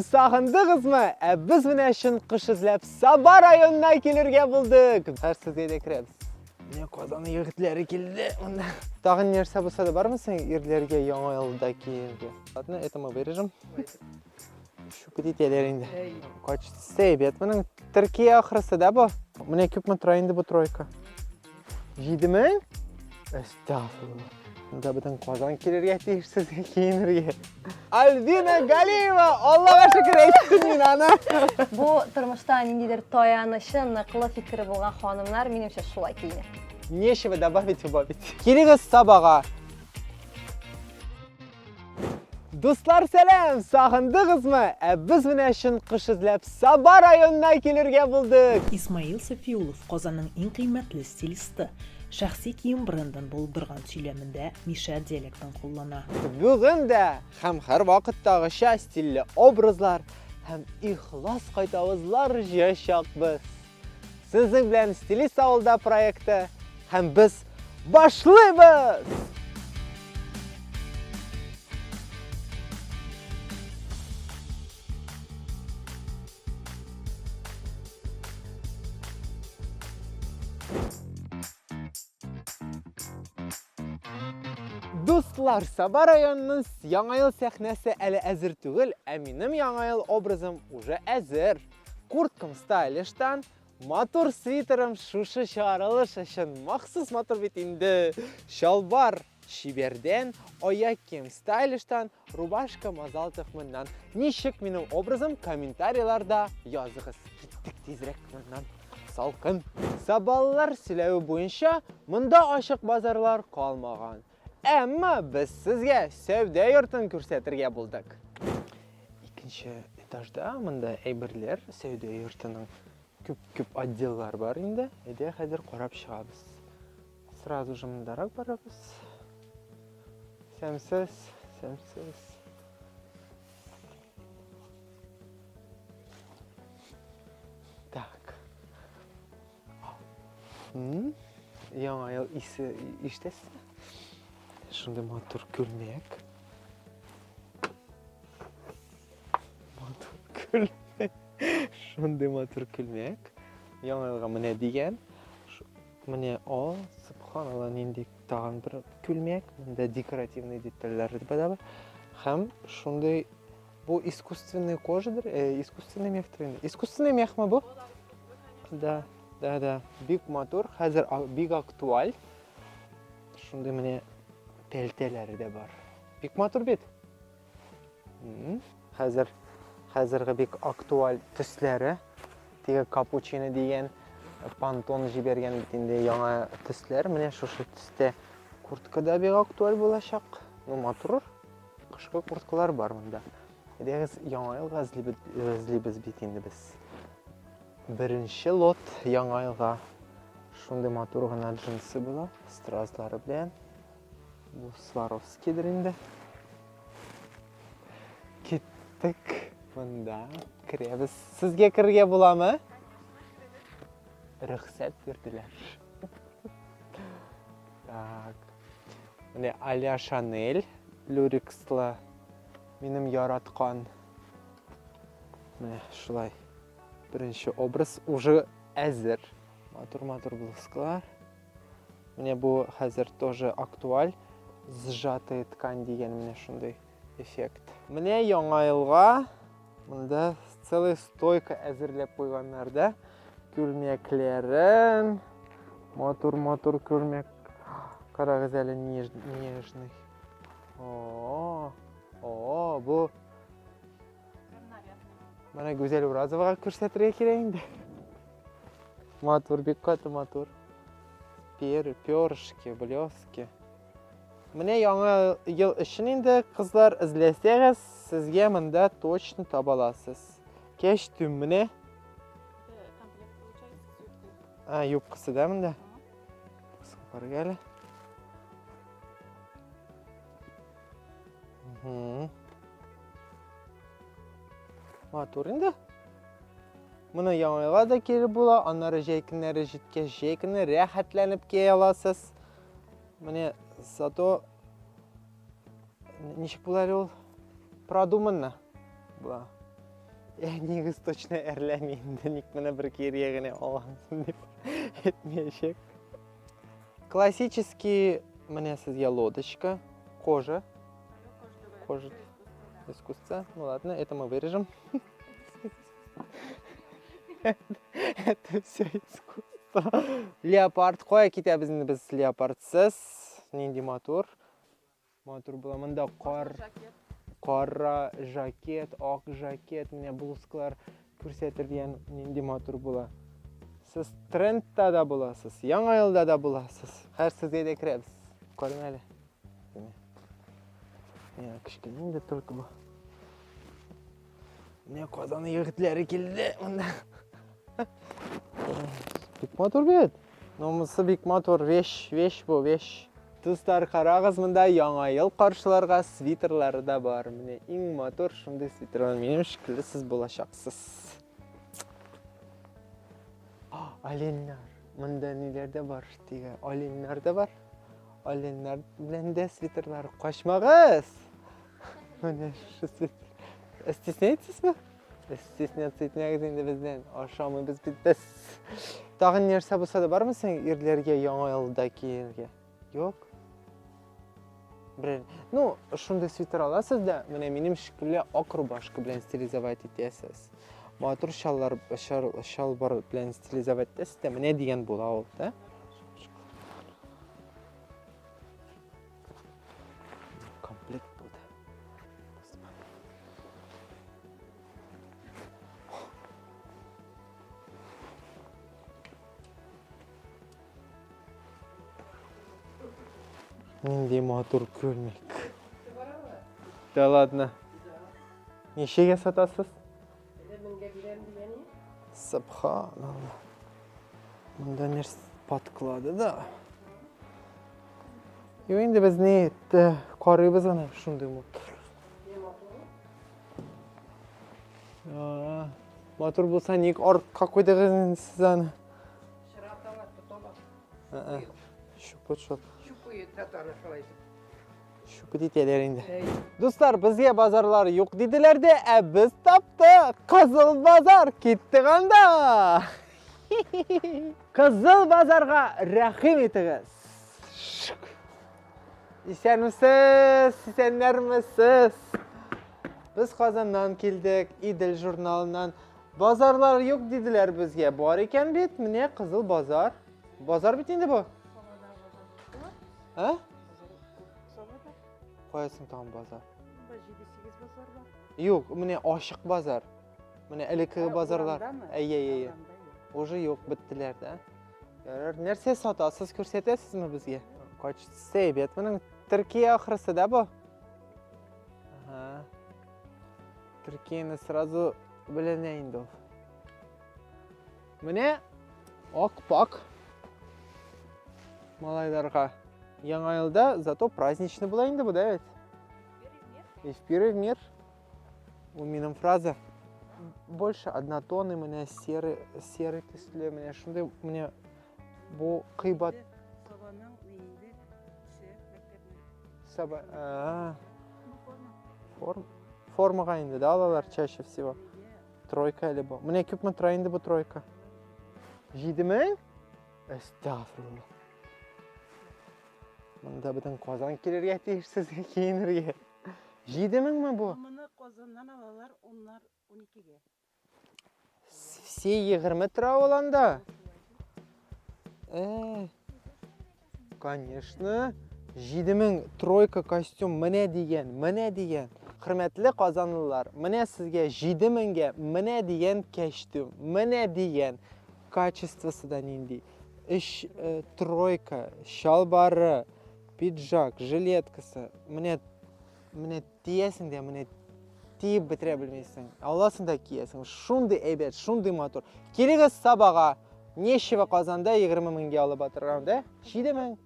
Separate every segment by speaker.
Speaker 1: Sağındınızmı? Biz mine şun kış izlep Sabah rayonuna gelirge bulduk. Her sizge de kiremiz. Ne kozanı yigitleri geldi. Tağın nerse bulsa da var mısın yerlerge yana yıldaki yerge? Adını etimi veririm. Şu kreditelerinde. Kaç sebep bunun Türkiye ahırsı da bu. Mine küp mü trayındı bu troyka? 7 mi? Estağfurullah. Da bütün kozan kirerge değişsizge giyinirge. Albina Galiyeva, Allah'a şükür ettin yine ana.
Speaker 2: Bu turmuşta indidir toyanışı, nıklı fikri bulgan hanımlar menimçe şulay kiyinir.
Speaker 1: Нечего добавить, убавить. Келіңіз сабаға. Dostlar selam, sağındınız mı? Biz mine şun kış izlep Sabah rayonuna gelirge bulduk.
Speaker 3: Ismail Safiulov Qozonning eng qiymatli stilisti. Shaxsiy kiyim brendining bo'ldirgan söyleminde Misha dialektini qo'llanadi.
Speaker 1: Bugün de hem her vakittagi stilli obrazlar hem ihlas qaytavizlar yaşaq biz. Sizin bilen Stilist Avulda proyekti hem biz başlayız. Dostlar, Sabah rayonunun Яңа ел сәхнәсе әле әзер түгел, ә минем Яңа ел образым уже әзер. Курткам стайлиштан, матур свитерым шушы чыгарылыш өчен махсус матур бит инде. Шалбар шибердән, аяк кием стайлиштан, рубашка мазалтыхмыннан. Ничек минем образым комментарийларда языгыз. Киттек тизрәк моннан. Салкын. Сабаллар сөйләү буенча, монда ачык базарлар калмаган. Әмма biz sizge сәүдә йортын күрсәтергә булдык. Икенче этажда монда әйберләр, сәүдә йортының күп отделлар бар инде. Әйдә хәзер карап чыгабыз. Сразу же мондарак барабыз. Сәмсез. Так. Яңа ел исе иштәсезме? Şunda matur külmek. Şunda matur külmek. Яңа менә дигән. Менә о, subhanallah нинди тагын бер külmek. Монда декоративный детальләр бар. Һәм шундый бу искусственный кожадыр, искусственный мехтер. Искусственный мехме бу? Да. Бик матур, хәзер бик актуаль. Шундый менә Telteleri de var. Bik matur bit. Hazırgı bik aktual tüsleri. Tege kapuçini diyen pantonu jibergen bitinde yana tüsler. Mene şu tüste kurtka da bik aktual bulaşak. Matur. Kışkı kurtkalar var bunda. Ederiz yana yıl gazlibіз bitinde biz. Birinci lot yana yılga şunday matur gana jinsi bula. Strazları bilen. Bu Swarovski'dir indi. Gittik. Bunda kiremiz. Sizge kirge bulamı? Ruhsat verdiler. Tak. Mene Alia Chanel. Lurix'la benim yaratkan. Mene şulay. Birinci obraz уже әзір. Матур блузкалар. Mene bu hazır тоже актуаль. Сжатая ткань деген менә шундый эффект. Менә яңа елга монда целый стойка әзерләп куйганнар да. Күлмәкләрен, матур күлмәк. Карагыз әле нежный. Бу менә Гүзәл Уразовага күрсәтергә кирәк инде. Матур, бик каты матур. Перышки, блески. Менә яңа ел өчен инде кызлар эзләсәгез, сезгә монда точно таба аласыз. Кәчтүм менә. Юбкасы да монда. Супер әле. Матур инде. Моны яңа елга да килеп була, аннары җәй көннәре җиткәч, җәй көнне рәхәтләнеп кия аласыз. Менә зато ничек була ул? Продуманно була. Негіз точно әрләмейді, ник мені бір керегіне алғансың деп етмешек. Классический, мне сізге лодочка, кожа. Кожа искусства. Ну ладно, это мы вырежем. Это все искусство. Леопард. Қоя кетебізді біз леопардсыз. Ненде мотор. Мотор была мында қара жакет, ақ жакет, міне блузкалар көрсетілген ненде мотор была. Сіз трендта да боласыз, яңа елда да боласыз. Әр сізге де кіребіз. Көрің әлі. Мені кішкене енді только бұл. Міне Қазаны егітлері келді. Бик мотор бет. Номысы бик мотор, веш бұл, веш. Достар, қарағыз, мында яңа ел қаршыларға свитерлары да бар. Міне ең мотор шындай свитерлар. Менің шікілі сіз болашақсыз. Оленлер. Мында нелер де бар? Оленлер де бар. Оленлер білен де свитерлары қашмағыз. Міне шу свитер. Стесняйтсіз бі? Стесняться етмегіз енді бізден. Ашамы біз бітбіз. Тағын нерсе болса да бар мысың ерлерге яңа елда кейелге? Yok. Ну, шундай свитер аласыз да, менің шікілі ақ рубашка білен стилизовать етесіз. Матур шалбар білен стилизовать етесіз де, міне деген бола ол, да? Комплект болды. Нендей мотор көрмек. Да ладно. Нешеге сатасыз? Сабханалла. Мұнда нерс паткылады да. Енді біз не етті? Қарайбыз ана шындай мотор. Мотор болса нек артқа қойдығыз сіз аны? Шүпіт шот. Шүпі дейтелер енді. Достар, бізге базарлар yok деділер де, біз тапты. Қызыл базар кетті қанда. Қызыл базарға рахим етігіз. Исәнмісіз, исәнлермісіз. Біз Қазаннан келдік, Иділ журналынан. Базарлар yok деділер бізге. Бар екен бет, міне қызыл базар. Базар бет енді бұл? Қоясың тағын базар? 7-8 базар бар. Yok, міне ашық базар. Міне әлікі базарлар. Әй. Уже yok, біттілер, да? Нәрсе сатасыз көрсетесіз ме бізге? Қачысы бет, мұның Түркия ақырысы да бұл? Түркияны сразу білінейін бұл. Міне ақ-пақ малайларға. Яңа елда, зато праздничный болайынды бұл, да, ведь? И в первый мир. У менің фраза. Больше однотонный, міне серый түслі, міне шындай, міне бұл қибат.
Speaker 4: Сабаның үйінде түсі
Speaker 1: мектебіне. Формаға енді, да, алалар чаще всего. Тройка әлі бұл. Міне көп мұн тұрайынды бұл тройка. 7.000? Әстағфирулла. Мұнда бұдың Қазан келерге тейірсізге кейінірге. 7.000 ма бұл?
Speaker 4: Мұны Қазаннан алалар, onlar 12-ге.
Speaker 1: Все 20 тұра оланда? Конечно. 7.000 тройка костюм міне деген. Құрметлі Қазанлылар, міне сізге 7.000-ге міне деген костюм, міне деген качествосы да нендей. Тройка, шалбары, пиджак, жилеткасы, міне тиесің де, міне тиіп бітіре білмейсің. Алласын да киесің. Шундай әбет, шундай мотор. Келегіз сабаға, нешева Қазанда 20.000-ге алып атырған, да? 7.000.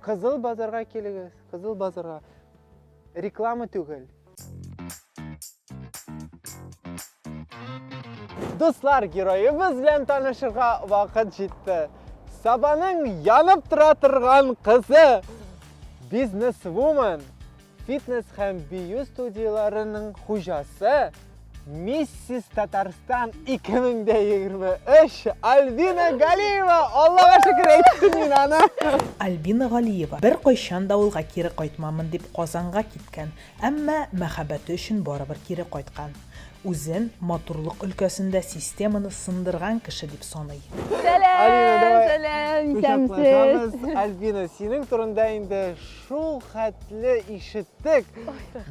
Speaker 1: Қызыл базарға келегіз, қызыл базарға. Реклама түгіл. Достар, геройымыз білен танышырға вақыт жетті. Сабаның янып тұра тұрған қызы, бизнес-вумен, фитнес һәм бию студияларының хужасы, Mrs. Tatarstan 2023 Альбина Галиева. Аллаға шүкір әйттім мен аны.
Speaker 3: Альбина Галиева бер кайчан да авылга кире кайтмамын дип Казанга киткән, әмма мәхәббәте өчен барыбер кире кайткан. Үзен матурлык өлкәсендә системаны сындырган кеше дип саный.
Speaker 2: Сәлем, исәмсез.
Speaker 1: Альбина, синең турында инде шул хәтле ишеттек.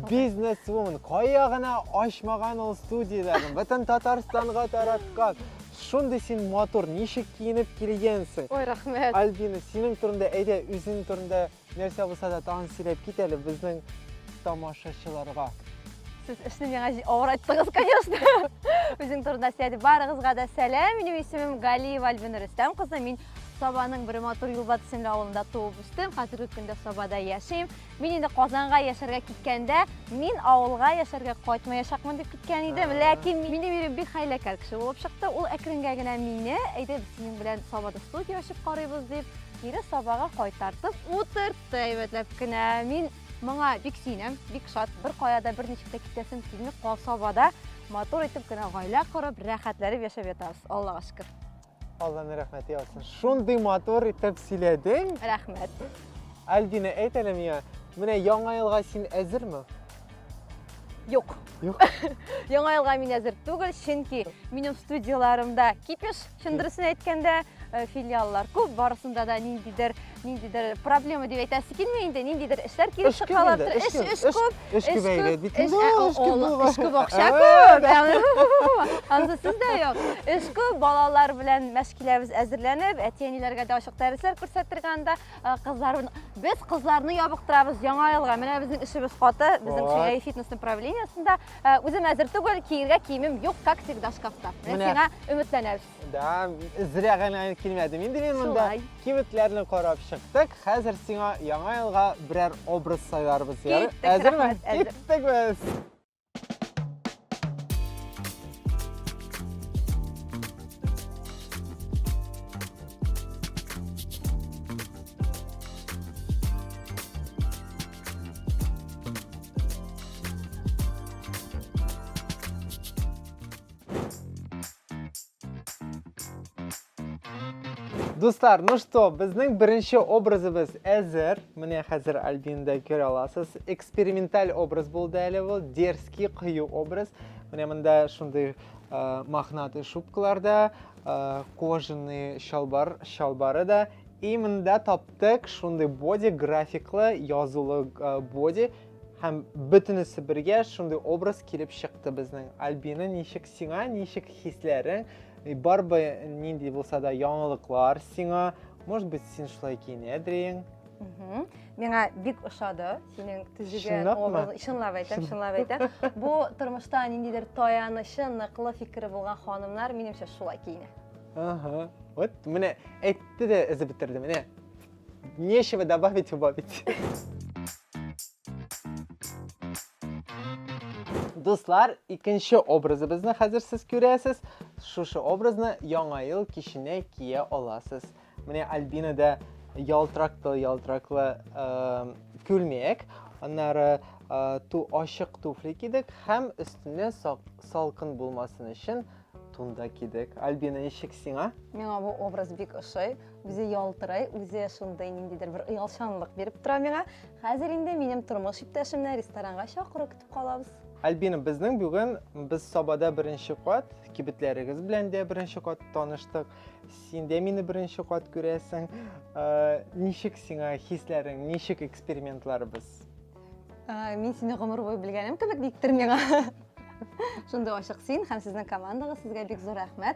Speaker 1: Бизнесвумен, кая гына ачмаган ул студияларын, бөтен Татарстанга тараткан. Шундый син матур, ничек киенеп килгәнсең?
Speaker 2: Ой, рәхмәт.
Speaker 1: Альбина, синең турында әйдә, үзең турында нәрсә булса да тагын сөйләп кит әле безнең тамашачыларга.
Speaker 2: Siz işini meni ağır ettiniz, конечно. Bizim turda siyadi barığızga da selam. Benim ismim Galiyeva Альбина Рөстәм кызы. Мен Сабаның бір матур Юлбатыс исемле авылында туып үстем. Хәзерге көндә Сабада яшим. Мен инде Казанга яшәргә киткәндә, мин авылга яшәргә кайтмаячакмын дип киткән идем. Ләкин минем ирем бик хәйләкәр кеше булып чыкты. Ул әкренгә генә мине, әйдә без синең белән Сабада студия ачып карыйбыз дип, кире Сабага кайтартып утыртты әйбәтләп кенә. Мин моңа бик сөйнәм, бик шат. Бер каяда бер ничек тә китәсем килми, Сабада матур итеп кенә гаилә корып, рәхәтләнеп яшәп ятабыз. Аллага шөкер.
Speaker 1: Алланың рәхмәте яссын. Шундый матур итеп сөйләдең.
Speaker 2: Рәхмәт.
Speaker 1: Альбина, әйт әле миңа, менә яңа елга син әзерме?
Speaker 2: Юк.
Speaker 1: Юк.
Speaker 2: Яңа елга мин әзер түгел, чөнки минем студияларымда кипеш, чындырысын әйткәндә, филиаллар күп, барысында да ниндидер проблема дип әйтәсе килми инде, ниндидер эшләр килеп чыкканлар. Эш күп.
Speaker 1: Эш күп әйдә.
Speaker 2: Эш күп акча күп. Анда сездә юк. Эш күп, балалар белән мәшкиләбез әзерләнеп, әти-әниләргә дә ачык дәресләр күрсәтергәндә, без кызларны ябыктырабыз яңа елга. Менә безнең эшебез каты, безнең шуңай фитнес направлениесендә. Үзем әзер түгел, киергә киемем юк, как всегда шкафта. Сиңа өметләнәбез.
Speaker 1: Да, зря гына килмәдем. Инде мин монда кибетләрне карап чыктык. Хәзер сиңа яңа елга берәр образ сайларбыз. Әзерме? Киттек без. Достар, ну что, безнең беренче образыбыз әзер. Менә хәзер Альбинда күрә аласыз. Эксперименталь образ булды әле ул, дерзкий, кыю образ. Менә монда шундый мохнатый шубкаларда, кожаный шалбары да. И монда таптык шундый боди, графиклы, язулы боди. Һәм бөтенесе бергә шундый образ килеп чыкты безнең. Альбина, ничек сиңа, ничек хисләрең? Барбы нинди булса да яңалыклар сиңа, может быть, син шулай киенәдең.
Speaker 2: Миңа бик ошады синең төзегән образ. Чынлап әйтәм. Бу тормышта ниндидер таянышы, ныклы фикере булган ханымнар минемчә шулай киенә.
Speaker 1: Ага. Вот, менә әйтте дә эзе битерде. Менә нечего добавить, убавить. Достар, икенче образыбызны хәзер сез күрәсез. Шушы образны яңа ел киченә кия аласыз. Менә Альбина да ялтыраклы күлмәк, аннары ачык туфли кидек һәм өстенә салкын булмасын өчен тунда кидек. Альбина, ничек сиңа?
Speaker 2: Миңа бу образ бик ошый. Үзе ялтырай, үзе шундай ниндидер бер оялчанлык биреп тора миңа. Хәзер инде минем тормыш иптәшемне ресторанга чакырып көтеп калабыз.
Speaker 1: Альбина, безнең бүген без Сабада беренче кат, кибетләрегез белән дә беренче кат таныштык. Син дә мине беренче кат күрәсең. Ничек сиңа хисләрең, ничек экспериментларыбыз?
Speaker 2: Мин сине гомер буе белгәнем кебек диктер миңа. Шундай ачык син һәм сезнең командагыз, сезгә бик зур рәхмәт.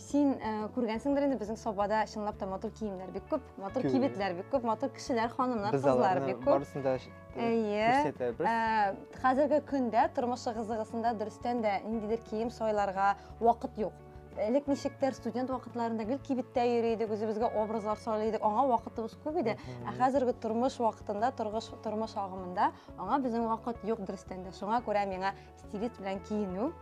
Speaker 2: Син күргәнсеңдер инде безнең Сабада чынлап та матур киемнәр бик күп, матур кибетләр бик күп, матур кешеләр, ханымнар, кызлар бик күп.
Speaker 1: Барысын да күрсәтәбез.
Speaker 2: Хәзерге көндә тормышы кызыгысында дөрестән дә ниндидер кием сайларга вакыт юк. Элек ничектер студент вакытларында гел кибеттә йөридек, үзебезгә образлар сайлыйдык, аңа вакытыбыз күп иде. Хәзерге тормыш вакытында, тормыш агымында аңа безнең вакыт юк дөрестән дә. Шуңа күрә миңа стилист белән киенү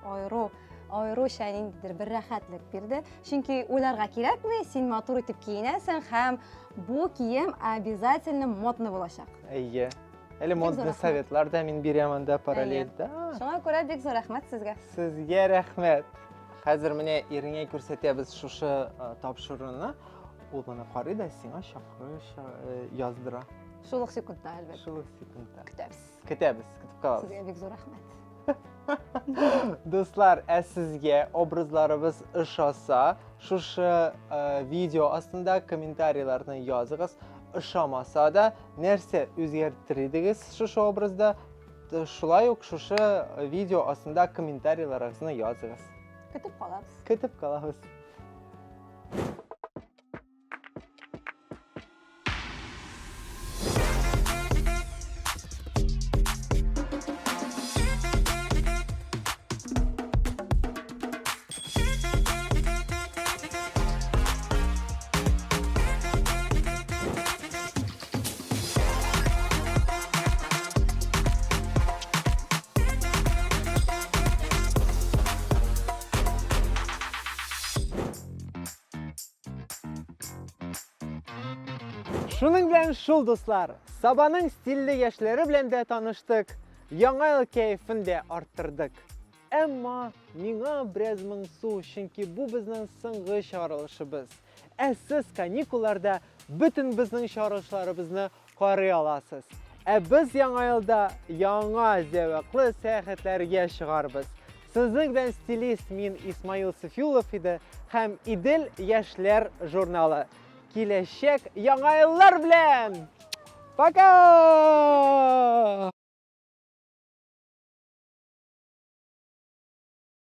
Speaker 2: аеруча ниндидер бер рәхәтлек бирде. Чөнки уйларга кирәкми, син матур итеп киенәсең һәм бу кием обязательно модны булачак.
Speaker 1: Әйе. Әле модный
Speaker 2: рахмәт.
Speaker 1: советлар да мин бирәм анда параллельда.
Speaker 2: Шуңа күрә бик зур рәхмәт сезгә.
Speaker 1: Сезгә рәхмәт. Хәзер менә иреңә күрсәтәбез шушы тапшыруны. Ул моны карый да сиңа чакырыш яздыра.
Speaker 2: Шул ук секундта әлбәттә.
Speaker 1: Шул секундта.
Speaker 2: Көтәбез.
Speaker 1: Көтәбез, көтеп калабыз.
Speaker 2: Сезгә бик зур рәхмәт.
Speaker 1: Дуслар, сезгә образларыбыз ошаса, шушы видео астында комментарийларны языгыз. Ошамаса да, нәрсә үзгәртер идегез шушы образда, шулай ук шушы видео астында комментарийларыгызны языгыз.
Speaker 2: Көтеп калабыз.
Speaker 1: Көтеп калабыз. Шуның белән шул, дуслар, Сабаның стильле яшьләре белән дә таныштык, яңа ел кәефен дә арттырдык. Әмма миңа бераз моңсу, чөнки бу безнең соңгы чыгарылышыбыз. Ә сез каникулларда бөтен безнең чыгарылышларыбызны карый аласыз. Ә без яңа елда яңа зәвыклы сәяхәтләргә чыгарбыз. Сезнең белән стилист мин Исмаил Сафиуллов иде һәм Идел яшьләр журналы. Киләчәк яңа еллар белән! Пока!